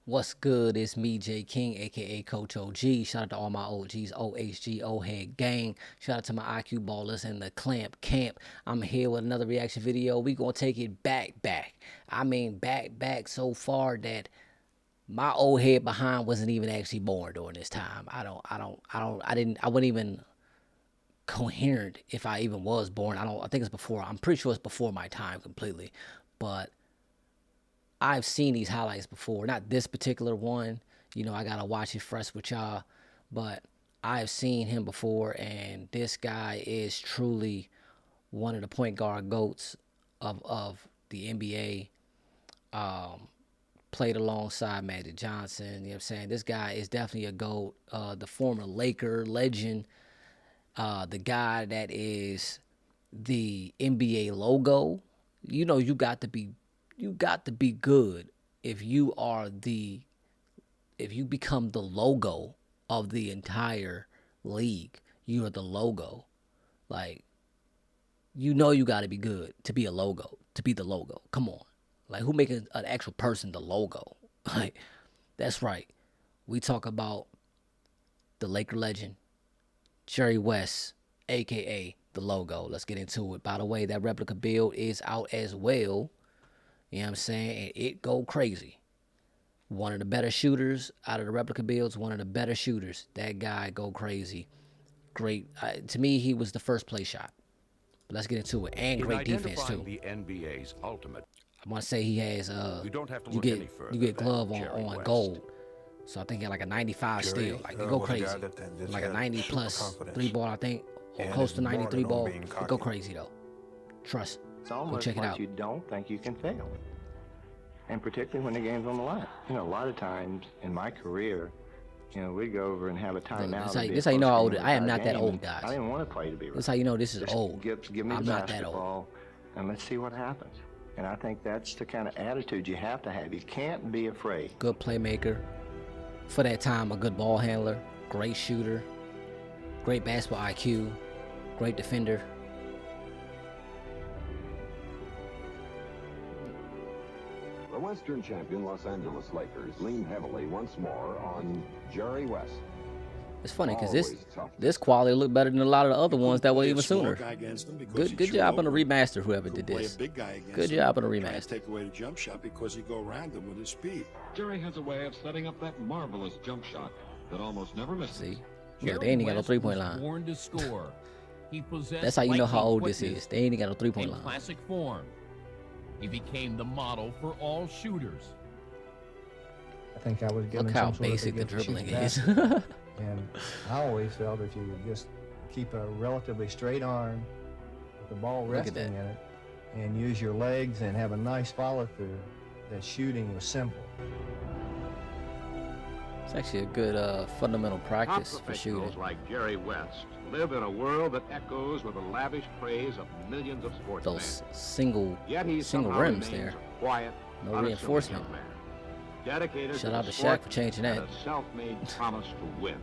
What's good? It's me, Jay King, aka Coach OG. Shout out to all my OGs, OHG, O-Head Gang. Shout out to my IQ ballers and the Clamp Camp. I'm here with another reaction video. We gonna take it back. I mean back so far that my old head behind wasn't even actually born during this time. I wasn't even coherent if I even was born. I think it's before. I'm pretty sure it's before my time completely. But I've seen these highlights before. Not this particular one. You know, I gotta watch it fresh with y'all. But I've seen him before, and this guy is truly one of the point guard goats of the NBA. Played alongside Magic Johnson. You know what I'm saying? This guy is definitely a GOAT. The former Laker legend. The guy that is the NBA logo. You know, you got to be good if you are if you become the logo of the entire league. You are the logo. Like, you know, you got to be good to be a logo, to be the logo. Come on. Like, who making an actual person the logo? Like, that's right. We talk about the Laker legend, Jerry West, aka the logo. Let's get into it. By the way, that replica build is out as well. You know what I'm saying? And it go crazy. One of the better shooters out of the replica builds, one of the better shooters. That guy go crazy. Great. To me, he was the first play shot. But let's get into it. And great defense, too. The NBA's ultimate. I want to say he has, You don't have to you look get any further you get than glove Jerry on West. gold. So I think he had like a 95 steal. Like, it go crazy. Like a 90 plus 3 ball, I think. Or close to 93 ball. It go crazy, though. Trust. It's almost check it like out. you don't think you can fail. And particularly when the game's on the line. You know, a lot of times in my career, you know, we'd go over and have a timeout. This how you know how old I am. Not that old, guys. I didn't want to play to be right. This how you know this is Just old. Give me I'm the not that old. basketball, and let's see what happens. And I think that's the kind of attitude you have to have. You can't be afraid. Good playmaker. For that time, a good ball handler. Great shooter. Great basketball IQ. Great defender. The Western champion Los Angeles Lakers lean heavily once more on Jerry West. It's funny because Always tough. this quality looked better than a lot of the other ones that were even sooner. Good Good job on the remaster, whoever did this. Good job on the remaster. Take away the jump shot because he go around him with his speed. Jerry has a way of setting up that marvelous jump shot that almost never misses. See, look, they ain't even got no 3-point line. Born to score. He possessed That's how you know how lightning old this quickness is. They ain't even got no 3-point in line. classic form. He became the model for all shooters. I think I was given Look how some sort of a basic the gift to shoot dribbling the is. basket. And I always felt if you just keep a relatively straight arm with the ball Look at resting that. in it and use your legs and have a nice follow through, that shooting was simple. It's actually a good fundamental Top practice for professionals shooting. like Jerry West live in a world that echoes with the lavish praise of millions of sportsmen. Those single Yet he single somehow rims remains there. a quiet, No unassuming reinforcement. young man, dedicated Shout to out the to sport Shaq for changing and that. a self-made promise to win.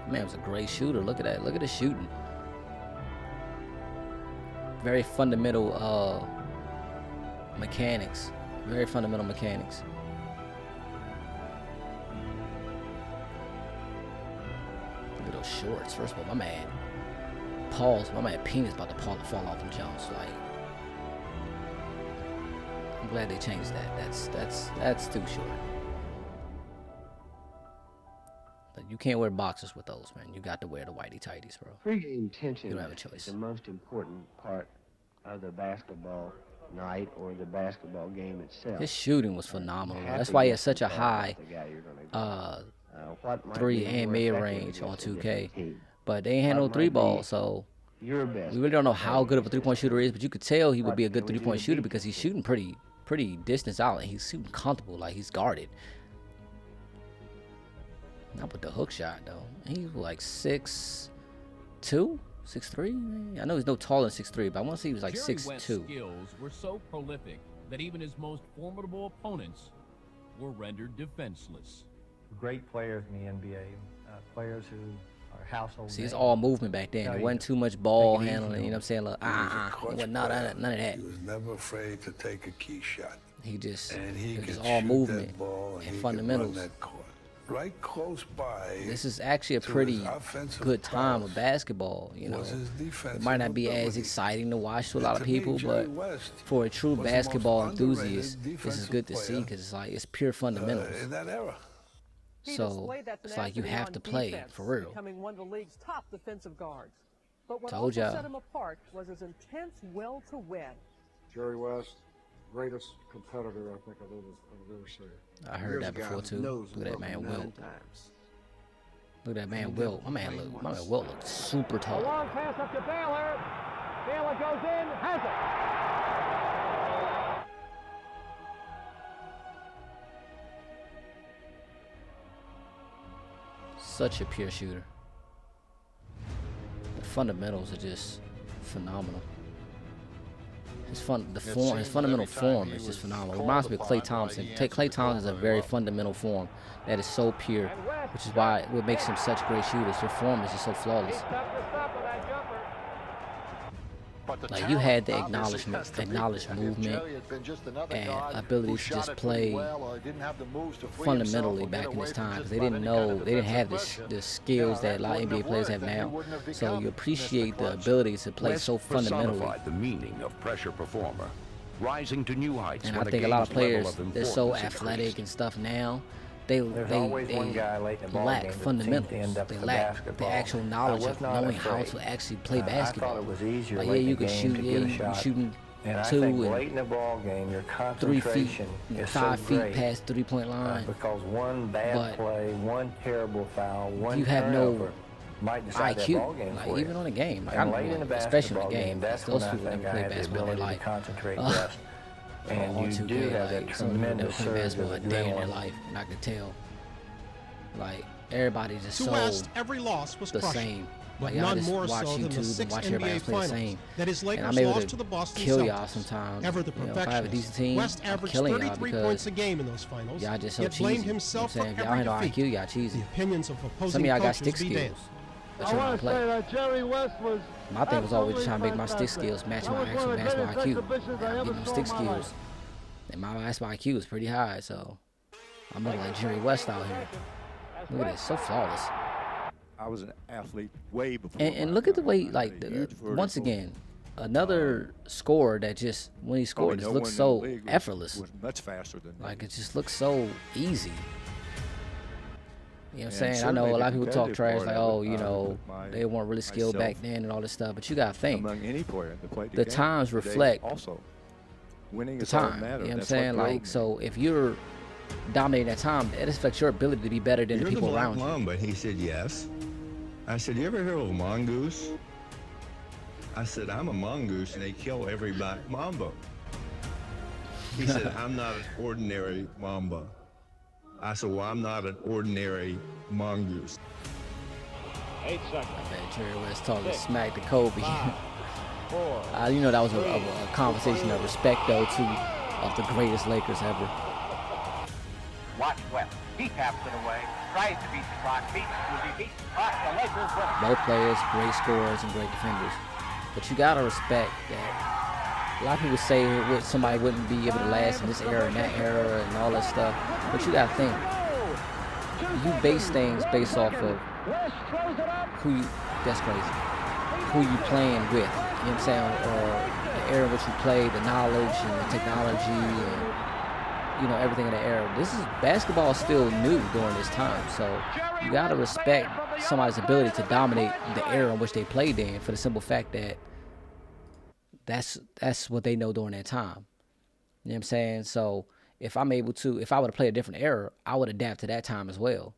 Man was a great shooter. Look at that. Look at the shooting. Very fundamental mechanics. Very fundamental mechanics. Look at those shorts. First of all, my man penis about to fall off them jumps. Like, I'm glad they changed that. That's too short. Like, you can't wear boxers with those, man. You got to wear the whitey tighties, bro. Pre-game tension You don't have a choice. is the most important part of the basketball night or the basketball game itself. His shooting was phenomenal. You have That's to why he get has such a the ball high with the guy you're gonna go. What might 3 be and more mid effective range on against a 2K. different team. But they ain't had no What might 3 ball, be so Your best. we really don't know how good of a 3-point shooter he is, but you could tell he would be a good What can we do 3-point to shooter beat because he's this? shooting pretty distance out, and he's shooting comfortable, like he's guarded. Not with the hook shot though. He's like 6'2", 6'3". I know he's no taller than 6'3", but I want to say he was like Jerry West's 6'2". skills were so prolific that even his most formidable opponents were rendered defenseless. Great players in the NBA, players who our household See, it's name. all movement back then. Tell There you, wasn't too much ball make it easy handling. You know what I'm saying? Like, He was a it clutch wasn't player. none of that. He was never afraid to take a key shot. He just, And he it was could just all shoot movement that ball and and he could fundamentals. run that court. Right close by. This is actually a to pretty his offensive good time prowess of basketball. You know, was his it defensive might not be as ability. exciting to watch to a And lot of to me, people, Jerry but West for a true was the most basketball underrated enthusiast, this is defensive good to see player, because it's like it's pure fundamentals. in that era. So it's like you have to play for real. Becoming one of the league's top defensive guards. But what Told also y'all. set him apart was his intense will to win. Jerry West, greatest competitor I think I've ever seen. I heard that before too. Look at that man Wilt. Look at that man Wilt. My man Wilt looks super A tall. long pass up to Baylor. Baylor goes in, has it. Such a pure shooter. The fundamentals are just phenomenal. His fundamental form is just phenomenal. It reminds me of Klay Thompson. Klay Thompson is a very fundamental form that is so pure, which is why what makes him such great shooters. Their form is just so flawless. Like you had the acknowledged movement and ability to just play fundamentally back in this time. 'Cause they didn't have the skills that a lot of NBA players have now. So you appreciate the ability to play so fundamentally. The meaning of pressure performer, rising to new heights. And I when think a lot of game's level players, of they're so importance athletic increased. and stuff now. They always one guy late in the ball lack game that seems to fundamentals. end up They with lack the basketball. actual I knowledge was of not knowing how afraid. to actually play I basketball. thought it was easier Like, late in you the could game shoot, to yeah, get a you shot. shooting And I 2 think and late in the ball game, your 3 feet, concentration is 5 so feet great, past 3-point line. because one bad But play, one terrible foul, one you have turnover no might decide that ball IQ, game like for even you. on a game, like And I'm late in the especially in basketball a game. that's Those when I people that think I play had the basketball, they're ability like, to concentrate uh, best. And on you 2K, do have that like, some of them never tremendous play surge of basketball a day in their adrenaline. life, and I could tell. Like everybody's just To so West, every loss was the crushing, same. but Like, y'all none just more watch so than the YouTube 6 and watch NBA everybody else play the Finals same. that his And Lakers I'm able lost to to the Boston kill Celtics. y'all sometimes. Ever the You know, if I have a decent perfectionist, team, West I'm averaged killing y'all 33 because points a game in those finals, y'all just so yet cheesy. blamed You know himself what for I'm saying? If y'all every ain't no defeat. IQ, y'all cheesy. The opinions of opposing Some of y'all got coaches stick be skills. damned. But you don't play. that Jerry West was My thing was always trying to make my stick skills match my actual basketball IQ. I'm getting them stick skills. And my basketball IQ is pretty high, so I'm looking like Jerry West out here. Look at this, so flawless. I was an athlete way before. And look at the way, like, once again, another scorer that just, when he scored, just looks so effortless. Was much faster than like, it just looks so easy. You know what I'm saying? I know a lot of people talk trash, like, oh, you know, they weren't really skilled back then and all this stuff, but you got to think. Among any player that played the times today reflect also. Winning the is all that time. matters. You know what I'm That's saying? drove Like, me. so if you're dominating that time, it affects your ability to be better than the people around you. Mamba. He said, yes. I said, you ever hear of a mongoose? I said, I'm a mongoose and they kill everybody. Mamba. He said, I'm not an ordinary mamba. I said, well, I'm not an ordinary mongoose. 8 seconds. I bet Jerry West talking smack to Kobe. You know, that was a conversation of respect, though, too, of the greatest Lakers ever. Watch West. He taps it away, tries to beat the clock, beats the clock. The Lakers win. Both players, great scorers and great defenders. But you gotta respect that. A lot of people say somebody wouldn't be able to last in this era and that era and all that stuff. But you gotta think. You base things based off of who you. That's crazy. Who you playing with. You know what I'm saying? Or the era in which you play, the knowledge and the technology and, you know, everything in the era. Basketball is still new during this time, so you gotta respect somebody's ability to dominate the era in which they played in, for the simple fact that that's what they know during that time. You know what I'm saying? So if I would have played a different era, I would adapt to that time as well.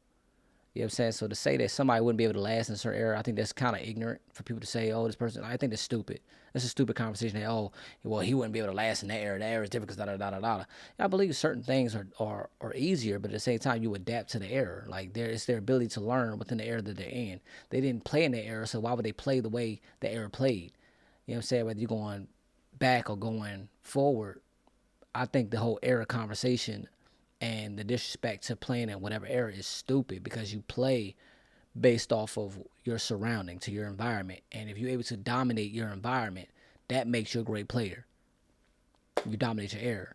You know what I'm saying? So to say that somebody wouldn't be able to last in a certain era, I think that's kind of ignorant for people to say, oh, this person, I think that's stupid. That's a stupid conversation that, oh, well, he wouldn't be able to last in that era. That era is different because da-da-da-da-da. I believe certain things are easier, but at the same time, you adapt to the era. Like, it's their ability to learn within the era that they're in. They didn't play in that era, so why would they play the way the era played? You know what I'm saying? Whether you're going back or going forward, I think the whole era conversation and the disrespect to playing in whatever era is stupid, because you play based off of your surrounding, to your environment. And if you're able to dominate your environment, that makes you a great player. You dominate your area.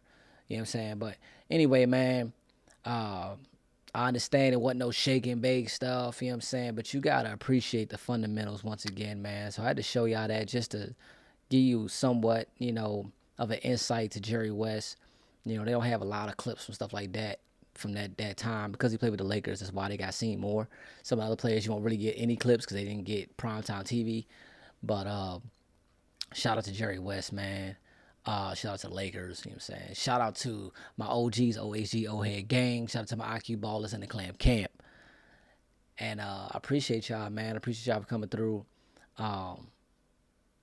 You know what I'm saying? But anyway, man, I understand it wasn't no shake and bake stuff, you know what I'm saying? But you got to appreciate the fundamentals once again, man. So I had to show y'all that just to give you somewhat, you know, of an insight to Jerry West. You know, they don't have a lot of clips and stuff like that from that time because he played with the Lakers. That's why they got seen more. Some other players, you won't really get any clips because they didn't get primetime TV. But shout out to Jerry West, man. Shout out to the Lakers, you know what I'm saying? Shout out to my OGs, OHG, O-Head Gang. Shout out to my IQ Ballers and the Clam Camp. And I appreciate y'all, man. I appreciate y'all for coming through. Don't,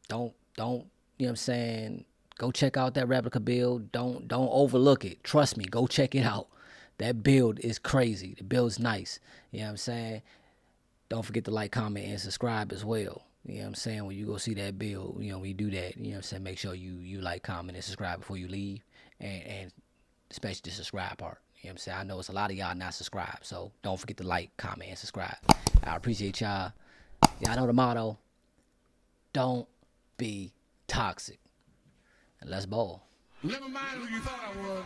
you know what I'm saying? Go check out that replica build. Don't overlook it. Trust me, go check it out. That build is crazy. The build's nice. You know what I'm saying? Don't forget to like, comment, and subscribe as well. You know what I'm saying? When you go see that build, you know, when you do that, you know what I'm saying, make sure you like, comment, and subscribe before you leave. And especially the subscribe part. You know what I'm saying? I know it's a lot of y'all not subscribed. So don't forget to like, comment, and subscribe. I appreciate y'all. Y'all know the motto. Don't be toxic. And let's ball. Never mind who you thought I was.